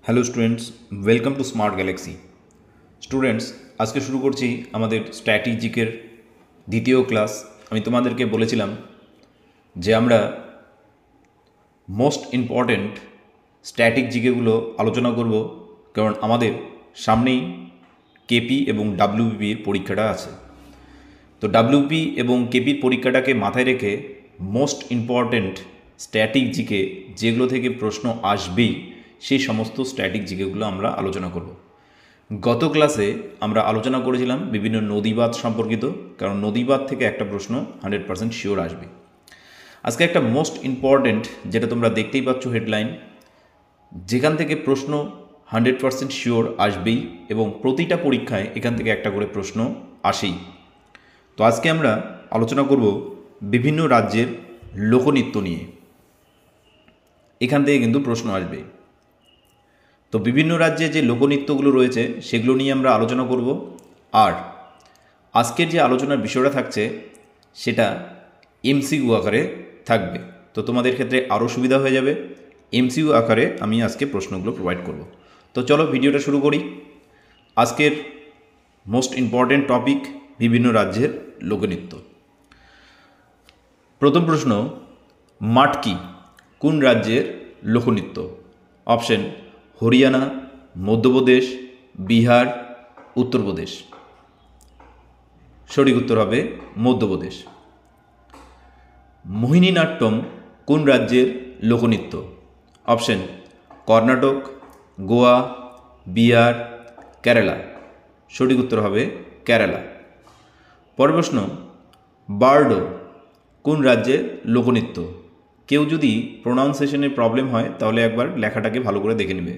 Hello students, welcome to smart Galaxy. Students, আজকে শুরু করছি আমাদের স্ট্র্যাটেজিকের দ্বিতীয় ক্লাস। আমি তোমাদেরকে বলেছিলাম যে আমরা মোস্ট ইম্পর্ট্যান্ট স্ট্যাটিক জিকেগুলো আলোচনা করব, কারণ আমাদের সামনেই কেপি এবং ডাব্লিউপির পরীক্ষাটা আছে। তো ডাব্লিউপি এবং কেপির পরীক্ষাটাকে মাথায় রেখে মোস্ট ইম্পর্ট্যান্ট স্ট্যাটিক জিকে যেগুলো থেকে প্রশ্ন আসবেই সেই সমস্ত স্ট্যাটিক জিকেগুলো আমরা আলোচনা করব। গত ক্লাসে আমরা আলোচনা করেছিলাম বিভিন্ন নদীবাঁধ সম্পর্কিত, কারণ নদীবাঁধ থেকে একটা প্রশ্ন 100% শিওর আসবে। আজকে একটা মোস্ট ইম্পর্ট্যান্ট, যেটা তোমরা দেখতেই পাচ্ছ হেডলাইন, যেখান থেকে প্রশ্ন 100% শিওর আসবেই এবং প্রতিটা পরীক্ষায় এখান থেকে একটা করে প্রশ্ন আসেই। তো আজকে আমরা আলোচনা করব বিভিন্ন রাজ্যের লোকনৃত্য নিয়ে। এখান থেকে কিন্তু প্রশ্ন আসবে। তো বিভিন্ন রাজ্যে যে লোকনৃত্যগুলো রয়েছে সেগুলো নিয়ে আমরা আলোচনা করব। আর আজকের যে আলোচনার বিষয়টা থাকছে সেটা এমসিকিউ আকারে থাকবে। তো তোমাদের ক্ষেত্রে আরও সুবিধা হয়ে যাবে। এমসিকিউ আকারে আমি আজকে প্রশ্নগুলো প্রোভাইড করব। তো চলো ভিডিওটা শুরু করি। আজকের মোস্ট ইম্পর্ট্যান্ট টপিক বিভিন্ন রাজ্যের লোকনৃত্য। প্রথম প্রশ্ন, মাটকি কোন রাজ্যের লোকনৃত্য? অপশন হরিয়ানা, মধ্যপ্রদেশ, বিহার, উত্তরপ্রদেশ। সঠিক উত্তর হবে মধ্যপ্রদেশ। মোহিনীনাট্যম কোন রাজ্যের লোকনৃত্য? অপশন কর্ণাটক, গোয়া, বিহার, কেরালা। সঠিক উত্তর হবে কেরালা। পরের প্রশ্ন, বার্ডো কোন রাজ্যের লোকনৃত্য? কেউ যদি প্রোনাউন্সিয়েশনের প্রবলেম হয় তাহলে একবার লেখাটাকে ভালো করে দেখে নেবে।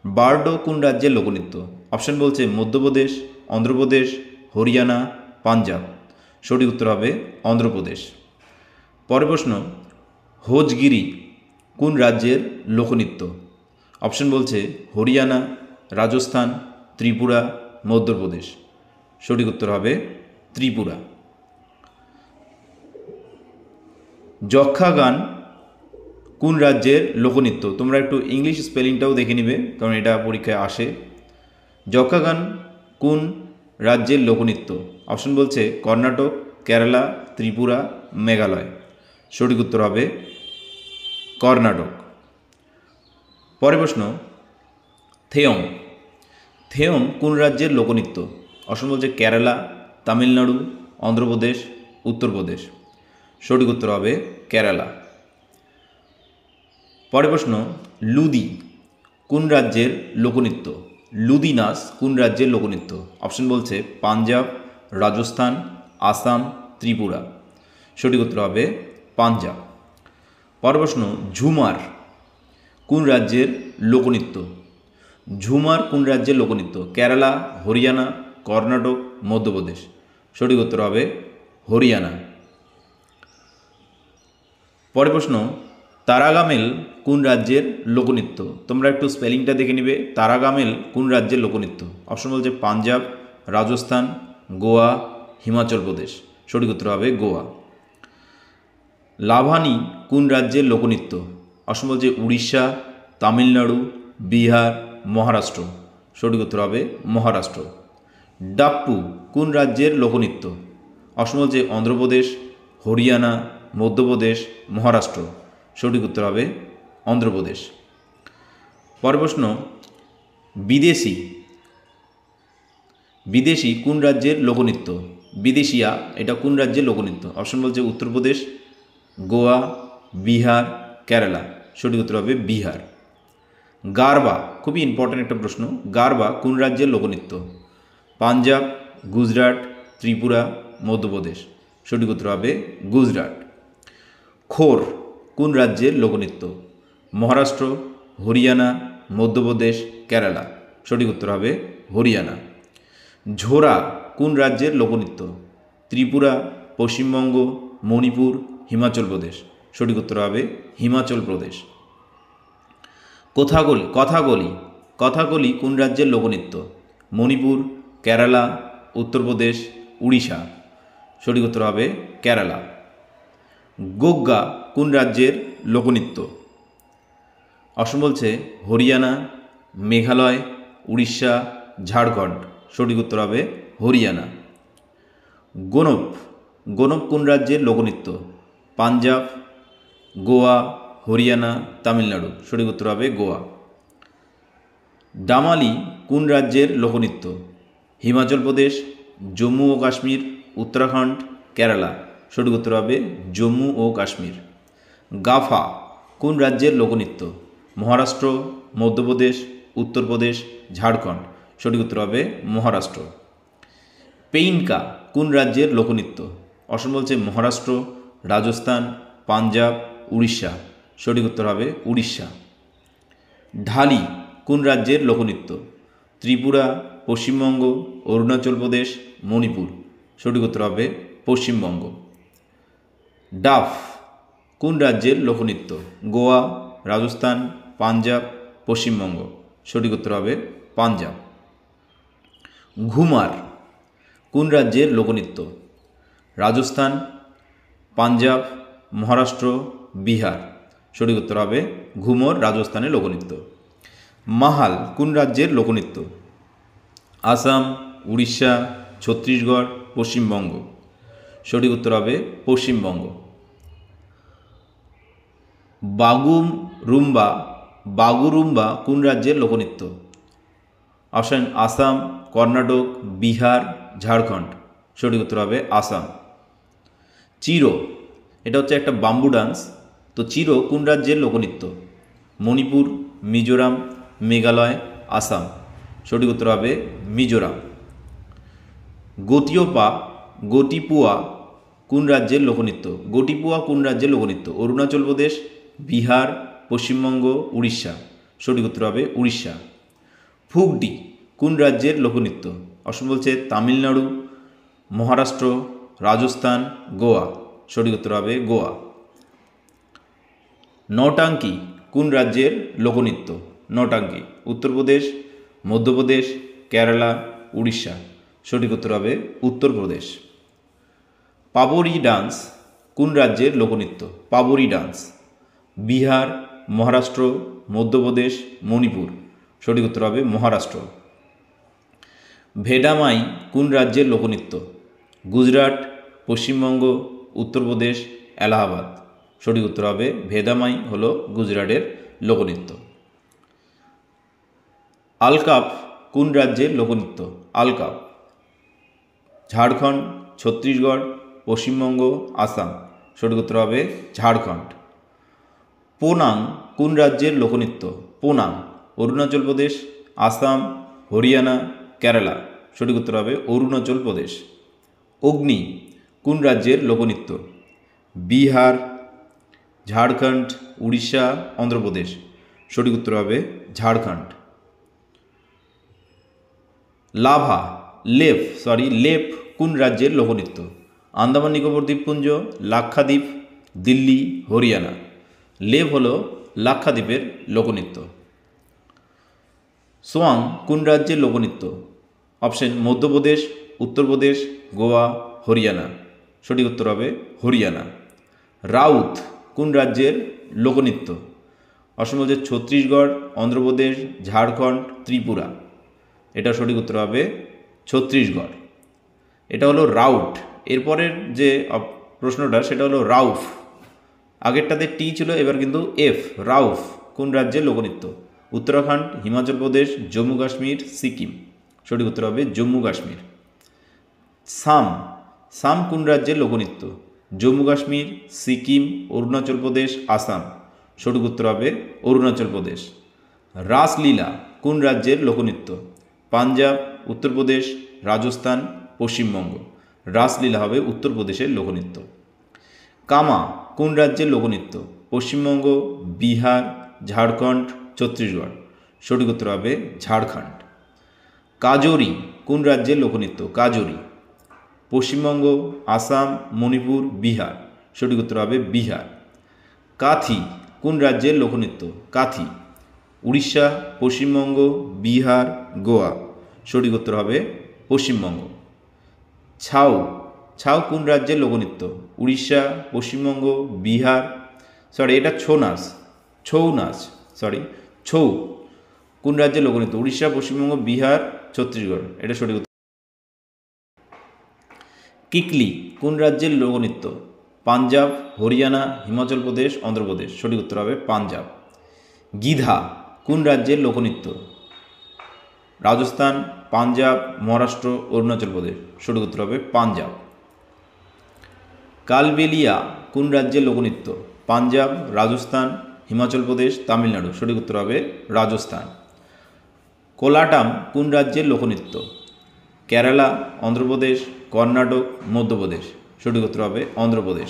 বার্ডো কোন রাজ্যের লোকনৃত্য? অপশন বলছে মধ্যপ্রদেশ, অন্ধ্রপ্রদেশ, হরিয়ানা, পাঞ্জাব। সঠিক উত্তর হবে অন্ধ্রপ্রদেশ। পরের প্রশ্ন, হোজগিরি কোন রাজ্যের লোকনৃত্য? অপশন বলছে হরিয়ানা, রাজস্থান, ত্রিপুরা, মধ্যপ্রদেশ। সঠিক উত্তর হবে ত্রিপুরা। যক্ষা গান কোন রাজ্যের লোকনৃত্য? তোমরা একটু ইংলিশ স্পেলিংটাও দেখে নিবে, কারণ এটা পরীক্ষায় আসে। যক্ষা গান কোন রাজ্যের লোকনৃত্য? অপশন বলছে কর্ণাটক, কেরালা, ত্রিপুরা, মেঘালয়। সঠিক উত্তর হবে কর্ণাটক। পরের প্রশ্ন, থেয়ম থেয়ম কোন রাজ্যের লোকনৃত্য? অপশন বলছে কেরালা, তামিলনাড়ু, অন্ধ্রপ্রদেশ, উত্তরপ্রদেশ। সঠিক উত্তর হবে কেরালা। পরের প্রশ্ন, লুদি কোন রাজ্যের লোকনৃত্য? লুদি নাচ কোন রাজ্যের লোকনৃত্য? অপশন বলছে পাঞ্জাব, রাজস্থান, আসাম, ত্রিপুরা। সঠিক উত্তর হবে পাঞ্জাব। পরের প্রশ্ন, ঝুমার কোন রাজ্যের লোকনৃত্য? ঝুমার কোন রাজ্যের লোকনৃত্য? কেরালা, হরিয়ানা, কর্ণাটক, মধ্যপ্রদেশ। সঠিক উত্তর হবে হরিয়ানা। পরের প্রশ্ন, তারাগামেল কোন রাজ্যের লোকনৃত্য? তোমরা একটু স্পেলিংটা দেখে নিবে। তারাগামেল কোন রাজ্যের লোকনৃত্য? অপশন বলছে পাঞ্জাব, রাজস্থান, গোয়া, হিমাচল প্রদেশ। সঠিক উত্তর হবে গোয়া। লাভানি কোন রাজ্যের লোকনৃত্য? অপশন বলছে উড়িষ্যা, তামিলনাড়ু, বিহার, মহারাষ্ট্র। সঠিক উত্তর হবে মহারাষ্ট্র। ডাপ্পু কোন রাজ্যের লোকনৃত্য? অপশন বলছে অন্ধ্রপ্রদেশ, হরিয়ানা, মধ্যপ্রদেশ, মহারাষ্ট্র। সঠিক উত্তর হবে অন্ধ্রপ্রদেশ। পরের প্রশ্ন, বিদেশি বিদেশি কোন রাজ্যের লোকনৃত্য? বিদেশিয়া এটা কোন রাজ্যের লোকনৃত্য? অপশন বলছে উত্তরপ্রদেশ, গোয়া, বিহার, কেরালা। সঠিক উত্তর হবে বিহার। গারবা খুবই ইম্পর্ট্যান্ট একটা প্রশ্ন। গারবা কোন রাজ্যের লোকনৃত্য? পাঞ্জাব, গুজরাট, ত্রিপুরা, মধ্যপ্রদেশ। সঠিক উত্তর হবে গুজরাট। খোর কোন রাজ্যের লোকনৃত্য? মহারাষ্ট্র, হরিয়ানা, মধ্যপ্রদেশ, কেরালা। সঠিক উত্তর হবে হরিয়ানা। ঝোরা কোন রাজ্যের লোকনৃত্য? ত্রিপুরা, পশ্চিমবঙ্গ, মণিপুর, হিমাচল প্রদেশ। সঠিক উত্তর হবে হিমাচল প্রদেশ। কথাকলি কথাকলি কোন রাজ্যের লোকনৃত্য? মণিপুর, কেরালা, উত্তরপ্রদেশ, উড়িষ্যা। সঠিক উত্তর হবে কেরালা। গোগ্গা কোন রাজ্যের লোকনৃত্য? অপশন বলছে হরিয়ানা, মেঘালয়, উড়িষ্যা, ঝাড়খণ্ড। সঠিক উত্তর হবে হরিয়ানা। গোনপ, গোনপ কোন রাজ্যের লোকনৃত্য? পাঞ্জাব, গোয়া, হরিয়ানা, তামিলনাড়ু। সঠিক উত্তর হবে গোয়া। ডামালি কোন রাজ্যের লোকনৃত্য? হিমাচল প্রদেশ, জম্মু ও কাশ্মীর, উত্তরাখণ্ড, কেরালা। সঠিক উত্তর হবে জম্মু ও কাশ্মীর। গাফা কোন রাজ্যের লোকনৃত্য? মহারাষ্ট্র, মধ্যপ্রদেশ, উত্তরপ্রদেশ, ঝাড়খণ্ড। সঠিক উত্তর হবে মহারাষ্ট্র। পেইনকা কোন রাজ্যের লোকনৃত্য? অপশন বলছে মহারাষ্ট্র, রাজস্থান, পাঞ্জাব, উড়িষ্যা। সঠিক উত্তর হবে উড়িষ্যা। ঢালি কোন রাজ্যের লোকনৃত্য? ত্রিপুরা, পশ্চিমবঙ্গ, অরুণাচল প্রদেশ, মণিপুর। সঠিক উত্তর হবে পশ্চিমবঙ্গ। ডাফ কোন রাজ্যের লোকনৃত্য? গোয়া, রাজস্থান, পাঞ্জাব, পশ্চিমবঙ্গ। সঠিক উত্তর হবে পাঞ্জাব। ঘুমার কোন রাজ্যের লোকনৃত্য? রাজস্থান, পাঞ্জাব, মহারাষ্ট্র, বিহার। সঠিক উত্তর হবে ঘুমর রাজস্থানের লোকনৃত্য। মাহাল কোন রাজ্যের লোকনৃত্য? আসাম, উড়িষ্যা, ছত্তিশগড়, পশ্চিমবঙ্গ। সঠিক উত্তর হবে পশ্চিমবঙ্গ। বাগুরুম্বা, বাগুরুম্বা কোন রাজ্যের লোকনৃত্য? অপশন আসাম, কর্ণাটক, বিহার, ঝাড়খণ্ড। সঠিক উত্তর হবে আসাম। চিরো, এটা হচ্ছে একটা বাম্বু ডান্স। তো চিরো কোন রাজ্যের লোকনৃত্য? মণিপুর, মিজোরাম, মেঘালয়, আসাম। সঠিক উত্তর হবে মিজোরাম। গতিওপা, গটিপুয়া কোন রাজ্যের লোকনৃত্য? গটিপুয়া কোন রাজ্যের লোকনৃত্য? অরুণাচল প্রদেশ, বিহার, পশ্চিমবঙ্গ, উড়িষ্যা। সঠিক উত্তর হবে উড়িষ্যা। ফুগডি কোন রাজ্যের লোকনৃত্য? অপশন বলছে তামিলনাড়ু, মহারাষ্ট্র, রাজস্থান, গোয়া। সঠিক উত্তর হবে গোয়া। নৌটাঙ্কি কোন রাজ্যের লোকনৃত্য? নৌটাঙ্কি উত্তরপ্রদেশ, মধ্যপ্রদেশ, কেরালা, উড়িষ্যা। সঠিক উত্তর হবে উত্তরপ্রদেশ। পাবরি ডান্স কোন রাজ্যের লোকনৃত্য? পাবরি ডান্স বিহার, মহারাষ্ট্র, মধ্যপ্রদেশ, মণিপুর। সঠিক উত্তর হবে মহারাষ্ট্র। ভেডামাই কোন রাজ্যের লোকনৃত্য? গুজরাট, পশ্চিমবঙ্গ, উত্তরপ্রদেশ, এলাহাবাদ। সঠিক উত্তর হবে ভেদামাই হলো গুজরাটের লোকনৃত্য। আলকাপ কোন রাজ্যের লোকনৃত্য? আলকাপ ঝাড়খণ্ড, ছত্তিশগড়, পশ্চিমবঙ্গ, আসাম। সঠিক উত্তর হবে ঝাড়খণ্ড। পোনাং কোন রাজ্যের লোকনৃত্য? পোনাং অরুণাচল প্রদেশ, আসাম, হরিয়ানা, কেরালা। সঠিক উত্তর হবে অরুণাচল প্রদেশ। অগ্নি কোন রাজ্যের লোকনৃত্য? বিহার, ঝাড়খণ্ড, উড়িষ্যা, অন্ধ্রপ্রদেশ। সঠিক উত্তর হবে ঝাড়খণ্ড। লাভা, লেপ কোন রাজ্যের লোকনৃত্য? আন্দামান নিকোবর দ্বীপপুঞ্জ, লাক্ষাদ্বীপ, দিল্লি, হরিয়ানা। লেপ হল লাক্ষাদ্বীপের লোকনৃত্য। সোয়াং কোন রাজ্যের লোকনৃত্য? অপশন মধ্যপ্রদেশ, উত্তরপ্রদেশ, গোয়া, হরিয়ানা। সঠিক উত্তর হবে হরিয়ানা। রাউত কোন রাজ্যের লোকনৃত্য? অপশন বলছে ছত্তিশগড়, অন্ধ্রপ্রদেশ, ঝাড়খণ্ড, ত্রিপুরা। এটা সঠিক উত্তর হবে ছত্তিশগড়। এটা হলো রাউট। এরপরের যে প্রশ্নটা সেটা হলো রাউফ। আগেরটাতে টি ছিল, এবার কিন্তু এফ। রাউফ কোন রাজ্যের লোকনৃত্য? উত্তরাখণ্ড, হিমাচল প্রদেশ, জম্মু কাশ্মীর, সিকিম। সঠিক উত্তর হবে জম্মু কাশ্মীর। সাম কোন রাজ্যের লোকনৃত্য? জম্মু কাশ্মীর, সিকিম, অরুণাচল প্রদেশ, আসাম। সঠিক উত্তর হবে অরুণাচল প্রদেশ। রাসলীলা কোন রাজ্যের লোকনৃত্য? পাঞ্জাব, উত্তরপ্রদেশ, রাজস্থান, পশ্চিমবঙ্গ। রাসলীলা হবে উত্তরপ্রদেশের লোকনৃত্য। কামা কোন রাজ্যের লোকনৃত্য? পশ্চিমবঙ্গ, বিহার, ঝাড়খণ্ড, ছত্তিশগড়। সঠিক উত্তর হবে ঝাড়খণ্ড। কাজরি কোন রাজ্যের লোকনৃত্য? কাজরি পশ্চিমবঙ্গ, আসাম, মণিপুর, বিহার। সঠিক উত্তর হবে বিহার। কাথি কোন রাজ্যের লোকনৃত্য? কাথি উড়িষ্যা, পশ্চিমবঙ্গ, বিহার, গোয়া। সঠিক উত্তর হবে পশ্চিমবঙ্গ। ছাউ কোন রাজ্যের লোকনৃত্য? উড়িষ্যা, পশ্চিমবঙ্গ, বিহার। এটা ছৌ নাচ। ছৌ কোন রাজ্যের লোকনৃত্য? উড়িষ্যা, পশ্চিমবঙ্গ, বিহার, ছত্তিশগড়। এটা সঠিক উত্তর। কিকলি কোন রাজ্যের লোকনৃত্য? পাঞ্জাব, হরিয়ানা, হিমাচল প্রদেশ, অন্ধ্রপ্রদেশ। সঠিক উত্তর হবে পাঞ্জাব। গিধা কোন রাজ্যের লোকনৃত্য? রাজস্থান, পাঞ্জাব, মহারাষ্ট্র, অরুণাচল প্রদেশ। সঠিক উত্তর হবে পাঞ্জাব। কালবেলিয়া কোন রাজ্যের লোকনৃত্য? পাঞ্জাব, রাজস্থান, হিমাচল প্রদেশ, তামিলনাড়ু। সঠিক উত্তর হবে রাজস্থান। কোলাটাম কোন রাজ্যের লোকনৃত্য? কেরালা, অন্ধ্রপ্রদেশ, কর্ণাটক, মধ্যপ্রদেশ। সঠিক উত্তর হবে অন্ধ্রপ্রদেশ।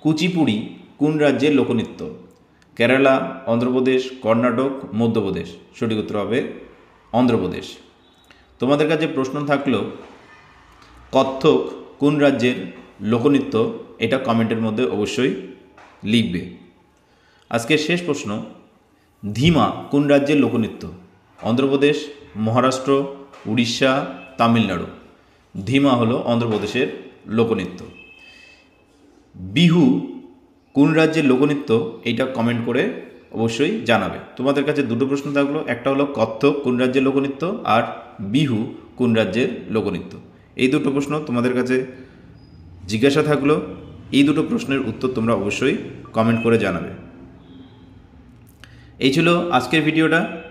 কুচিপুড়ি কোন রাজ্যের লোকনৃত্য? কেরালা, অন্ধ্রপ্রদেশ, কর্ণাটক, মধ্যপ্রদেশ। সঠিক উত্তর হবে অন্ধ্রপ্রদেশ। তোমাদের কাছে প্রশ্ন থাকলো কত্থক কোন রাজ্যের লোকনৃত্য? এটা কমেন্টের মধ্যে অবশ্যই লিখবে। আজকের শেষ প্রশ্ন, ধিমা কোন রাজ্যের লোকনৃত্য? অন্ধ্রপ্রদেশ, মহারাষ্ট্র, উড়িষ্যা, তামিলনাড়ু। ধিমা হলো অন্ধ্রপ্রদেশের লোকনৃত্য। বিহু কোন রাজ্যের লোকনৃত্য? এইটা কমেন্ট করে অবশ্যই জানাবে। তোমাদের কাছে দুটো প্রশ্ন থাকলো, একটা হলো কত্থক কোন রাজ্যের লোকনৃত্য, আর বিহু কোন রাজ্যের লোকনৃত্য। এই দুটো প্রশ্ন তোমাদের কাছে জিজ্ঞাসা থাকলো। এই দুটো প্রশ্নের উত্তর তোমরা অবশ্যই কমেন্ট করে জানাবে। এই ছিল আজকের ভিডিওটা।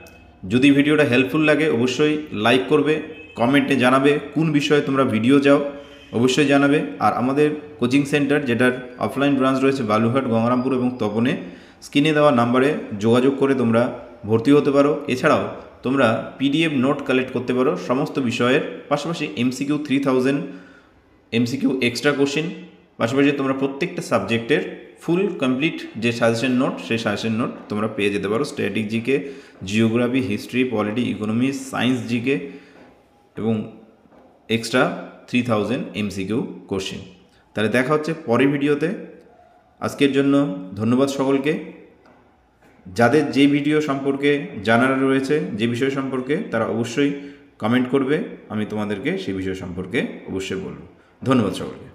যদি ভিডিওটা হেল্পফুল লাগে অবশ্যই লাইক করবে, কমেন্টে জানাবে কোন বিষয়ে তোমরা ভিডিও চাও অবশ্যই জানাবে। আর আমাদের কোচিং সেন্টার যেটার অফলাইন ব্রাঞ্চ রয়েছে বালুরঘাট, গঙ্গারামপুর এবং তপনে, স্ক্রিনে দেওয়া নাম্বারে যোগাযোগ করে তোমরা ভর্তি হতে পারো। এছাড়াও তোমরা পিডিএফ নোট কালেক্ট করতে পারো সমস্ত বিষয়ের, পাশাপাশি MCQ 3000 MCQ এক্সট্রা কোশ্চেন, পাশাপাশি তোমরা প্রত্যেকটা সাবজেক্টের ফুল কমপ্লিট যে সাজেশন নোট, সেই সাজেশন নোট তোমরা পেয়ে যেতে পারো। Static GK, geography, history, polity, economy, science GK এবং এক্সট্রা 3000 MCQ কোশ্চেন। তাহলে দেখা হচ্ছে পরের ভিডিওতে। আজকের জন্য ধন্যবাদ সকলকে। যাদের যে ভিডিও সম্পর্কে জানার রয়েছে, যে বিষয় সম্পর্কে, তারা অবশ্যই কমেন্ট করবে, আমি তোমাদেরকে সেই বিষয় সম্পর্কে অবশ্যই বলবো। ধন্যবাদ সকলকে।